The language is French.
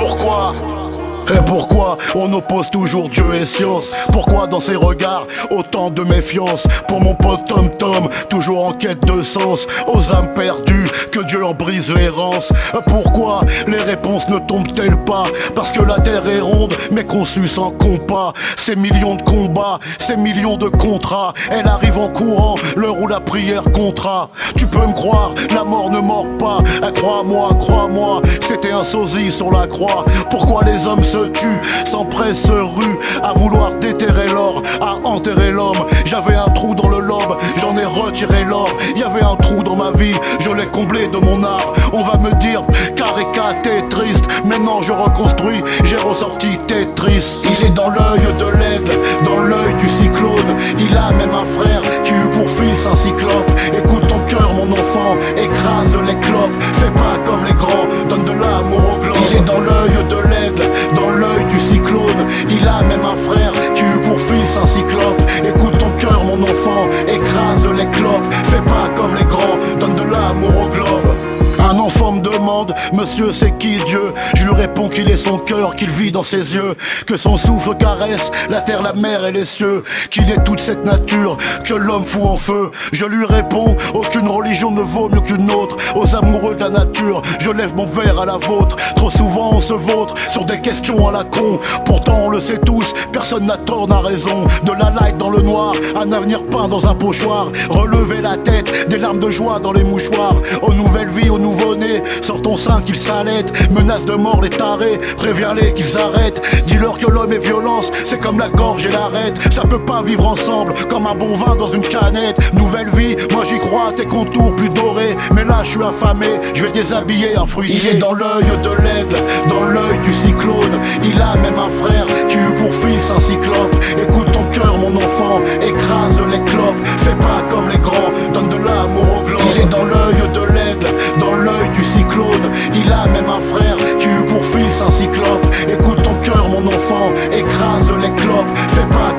Pourquoi? Et pourquoi on oppose toujours Dieu et science? Pourquoi dans ses regards autant de méfiance? Pour mon pote Tom Tom, toujours en quête de sens, aux âmes perdues, que Dieu en brise l'errance. Pourquoi les réponses ne tombent-elles pas? Parce que la terre est ronde mais conçue sans compas. Ces millions de combats, ces millions de contrats, elle arrive en courant, l'heure où la prière comptera. Tu peux me croire, la mort ne mord pas. Crois-moi, crois-moi, c'était un sosie sur la croix. Pourquoi les hommes se tuent, s'empressent, se ruent à vouloir déterrer l'or, à enterrer l'homme? J'avais un trou dans le lobe, j'en ai retiré l'or. Il y avait un trou dans ma vie, je l'ai comblé de mon art. On va me dire, Carica, t'es triste. Maintenant je reconstruis, j'ai ressorti Tetris. Il est dans l'œil de l'aigle, dans l'œil du cyclone. Il a même un frère qui eut pour fils un cyclope. Écoute ton cœur mon enfant, écrase les clopes. Fais pas comme les grands, donne de l'amour au globe. Il est dans l'œil de l'aigle, dans l'œil du cyclone. Il a même un frère qui eut pour fils un cyclope. Écoute ton cœur mon enfant, écrase les clopes. Fais pas comme les grands, donne de l'amour au globe. Un enfant me demande, monsieur c'est qui Dieu? Je lui réponds qu'il est son cœur, qu'il vit dans ses yeux, que son souffle caresse la terre, la mer et les cieux, qu'il est toute cette nature que l'homme fout en feu. Je lui réponds, aucune religion ne vaut mieux qu'une autre. Aux amoureux de la nature, je lève mon verre à la vôtre. Trop souvent on se vautre sur des questions à la con. Pourtant on le sait tous, personne n'a tort, n'a raison. De la light dans le noir, un avenir peint dans un pochoir. Relever la tête, des larmes de joie dans les mouchoirs. Aux nouvelles vies, aux nouveau-nés, sors ton sein qu'ils s'allaitent. Menace de mort les tarés, préviens-les qu'ils arrêtent. Dis-leur que l'homme est violence, c'est comme la gorge et l'arête. Ça peut pas vivre ensemble, comme un bon vin dans une canette. Nouvelle vie, moi j'y crois, tes contours plus dorés. Mais là je suis affamé, je vais déshabiller un fruitier. Il est dans l'œil de l'aigle, dans l'œil du cyclone. Il a même un frère qui eut pour fils un cyclope. Écoute ton cœur mon enfant, écrase les clopes. Fais pas comme les grands, donne de l'amour au globe. Il est dans l'œil de l'aigle, dans l'œil du cyclone. Il a même un frère qui eut pour fils un cyclope. Écoute ton cœur mon enfant, écrase les clopes. Fais pas